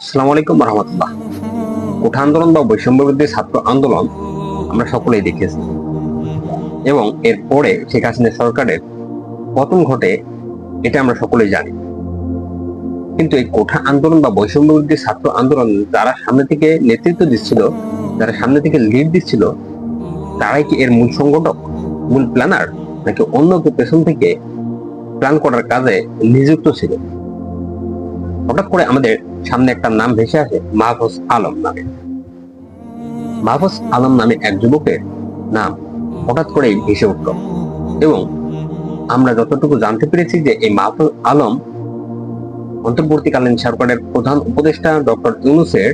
আসসালামু আলাইকুম রহমতুল্লাহ। কোঠা আন্দোলন বা বৈষম্য বিরোধী ছাত্র আন্দোলন আমরা সকলেই দেখেছি এবং এর পরে শেখ হাসিনা সরকারের পতন ঘটে, এটা আমরা সকলেই জানি। কিন্তু এই কোঠা আন্দোলন বা বৈষম্য বিরোধী ছাত্র আন্দোলন যারা সামনে থেকে নেতৃত্ব দিচ্ছিল, যারা সামনে থেকে লিড দিচ্ছিল, তারাই কি এর মূল সংগঠক, মূল প্ল্যানার, নাকি অন্য কেউ পেছন থেকে প্ল্যান করার কাজে নিযুক্ত ছিল? হঠাৎ করে আমাদের সামনে একটা নাম ভেসে আসে, মাহফুজ আলম নামে। মাহফুজ আলম নামে এক যুবকের নাম হঠাৎ করেই ভেসে উঠল এবং আমরা যতটুকু জানতে পেরেছি যে এই মাহফুজ আলম অন্তর্বর্তীকালীন সরকারের প্রধান উপদেষ্টা ডক্টর ইউনূসের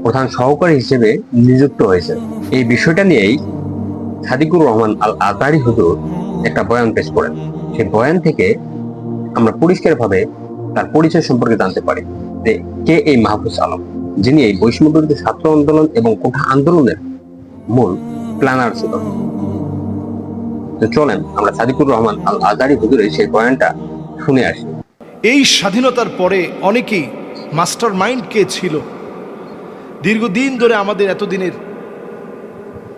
প্রধান সহকারী হিসেবে নিযুক্ত হয়েছে। এই বিষয়টা নিয়েই সাদিকুর রহমান আল আজহারী হুজুর একটা বয়ান পেশ করেন। সেই বয়ান থেকে আমরা পরিষ্কারভাবে তার পরিচয় সম্পর্কে জানতে পারি যে কে এই মাহফুজ আলম, যিনি এই বৈষম্য বিরোধী ছাত্র আন্দোলন এবং কোঠা আন্দোলনের মূল প্ল্যানার ছিল। তো চলেন আমরা সাদিকুর রহমান আল আজহারী হুজুরের সেই বয়ানটা শুনে আসি। এই স্বাধীনতার পরে অনেকেই মাস্টার মাইন্ড কে ছিল, দীর্ঘদিন ধরে আমাদের এতদিনের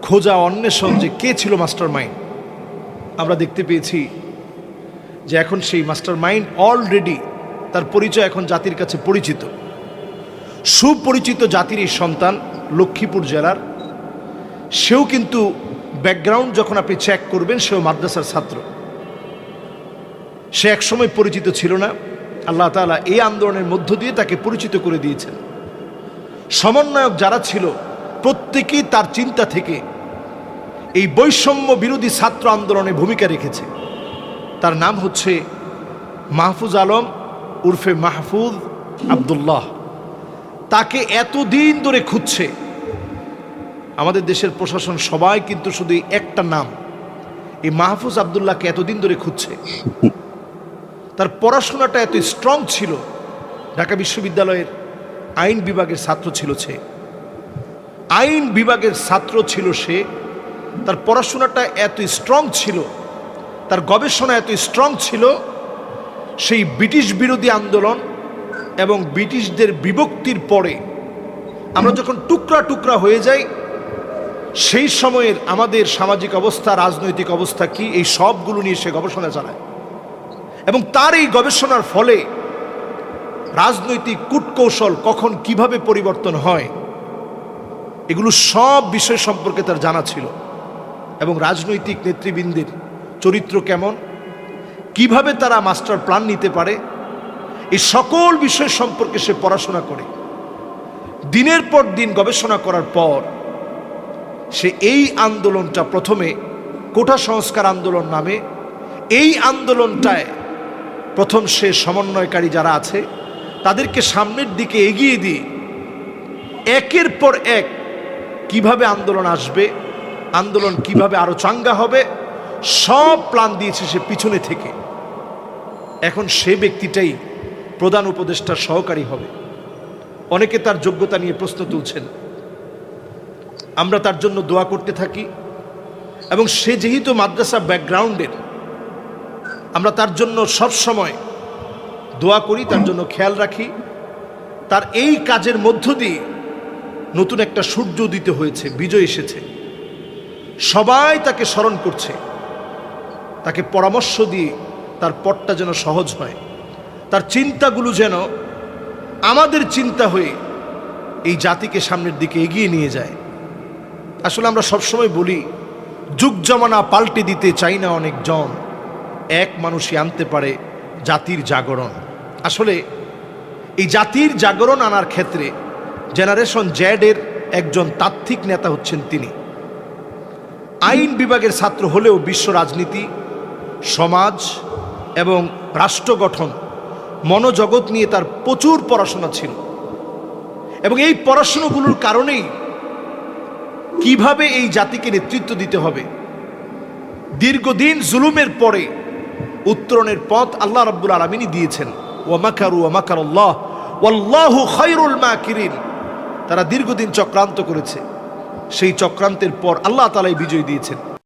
খোঁজা অন্বেষণ যে কে ছিল মাস্টার মাইন্ড, আমরা দেখতে পেয়েছি যে এখন সেই মাস্টার মাইন্ড অলরেডি তার পরিচয় এখন জাতির কাছে পরিচিত। সুপরিচিত জাতির এই সন্তান, লক্ষ্মীপুর জেলার। সেও কিন্তু ব্যাকগ্রাউন্ড যখন আপনি চেক করবেন, সেও মাদ্রাসার ছাত্র। সে একসময় পরিচিত ছিল না, আল্লাহ তাআলা এই আন্দোলনের মধ্য দিয়ে তাকে পরিচিত করে দিয়েছেন। সমন্বয়ক যারা ছিল প্রত্যেকেই তার চিন্তা থেকে এই বৈষম্য বিরোধী ছাত্র আন্দোলনে ভূমিকা রেখেছে। তার নাম হচ্ছে মাহফুজ আলম উর্ফে মাহফুজ আব্দুল্লাহ। তাকে এতদিন ধরে খুঁজছে আমাদের দেশের প্রশাসন, সবাই কিন্তু শুধু একটা নাম, এই মাহফুজ আব্দুল্লাহকে এতদিন ধরে খুঁজছে। তার পড়াশোনাটা এত স্ট্রং ছিল, ঢাকা বিশ্ববিদ্যালয়ের আইন বিভাগের ছাত্র ছিল সে। আইন বিভাগের ছাত্র ছিল সে। তার পড়াশোনাটা এত স্ট্রং ছিল, তার গবেষণা এত স্ট্রং ছিল, সেই ব্রিটিশ বিরোধী আন্দোলন এবং ব্রিটিশদের বিভক্তির পরে আমরা যখন টুকরা টুকরা হয়ে যাই, সেই সময়ের আমাদের সামাজিক অবস্থা, রাজনৈতিক অবস্থা কি, এই সবগুলো নিয়ে সে গবেষণা চালায়। এবং তার এই গবেষণার ফলে রাজনৈতিক কূটকৌশল কখন কিভাবে পরিবর্তন হয়, এগুলো সব বিষয় সম্পর্কে তার জানা ছিল। এবং রাজনৈতিক নেতৃবৃন্দের চরিত্র কেমন, কিভাবে তারা মাস্টার প্ল্যান নিতে পারে, এই সকল বিষয় সম্পর্কে সে পড়াশোনা করে। দিনের পর দিন গবেষণা করার পর সে এই আন্দোলনটা, প্রথমে কোঠা সংস্কার আন্দোলন নামে এই আন্দোলনটায় প্রথম সে সমন্বয়কারী যারা আছে তাদেরকে সামনের দিকে এগিয়ে দিয়ে একের পর এক কিভাবে আন্দোলন আসবে, আন্দোলন কিভাবে আরো চাঙ্গা হবে, সব প্ল্যান দিয়েছে সে পিছনে থেকে। এখন সে ব্যক্তিটাই প্রধান উপদেষ্টার সহকারী হবে। অনেকে তার যোগ্যতা নিয়ে প্রশ্ন তুলছেন, আমরা তার জন্য দোয়া করতে থাকি। এবং সে যেহেতু মাদ্রাসা ব্যাকগ্রাউন্ডের, আমরা তার জন্য সব সময় দোয়া করি, তার জন্য খেয়াল রাখি। তার এই কাজের মধ্য দিয়ে নতুন একটা সূর্য উদিত হয়েছে, বিজয় এসেছে। সবাই তাকে স্মরণ করছে, তাকে পরামর্শ দিয়ে তার পথটা যেন সহজ হয়, তার চিন্তাগুলো যেন আমাদের চিন্তা হয়ে এই জাতিকে সামনের দিকে এগিয়ে নিয়ে যায়। আসলে আমরা সবসময় বলি, যুগ জমানা পাল্টে দিতে চাই না অনেক জন, এক মানুষই আনতে পারে জাতির জাগরণ। আসলে এই জাতির জাগরণ আনার ক্ষেত্রে জেনারেশন জেড-এর একজন তাত্ত্বিক নেতা হচ্ছেন তিনি। আইন বিভাগের ছাত্র হলেও বিশ্ব রাজনীতি, সমাজ এবং রাষ্ট্র গঠন, মনোজগৎ নিয়ে তার প্রচুর পড়াশোনা ছিল। এবং এই পড়াশোনাগুলোর কারণেই কিভাবে এই জাতিকে নেতৃত্ব দিতে হবে, দীর্ঘদিন জুলুমের পরে উত্তরণের পথ আল্লাহ রাব্বুল আলামিনই দিয়েছেন। ওয়া মাকারু ওয়া মাকারাল্লাহ ওয়াল্লাহু খায়রুল মাকিরিন। তারা দীর্ঘদিন চক্রান্ত করেছে, সেই চক্রান্তের পর আল্লাহ তাআলাই বিজয় দিয়েছেন।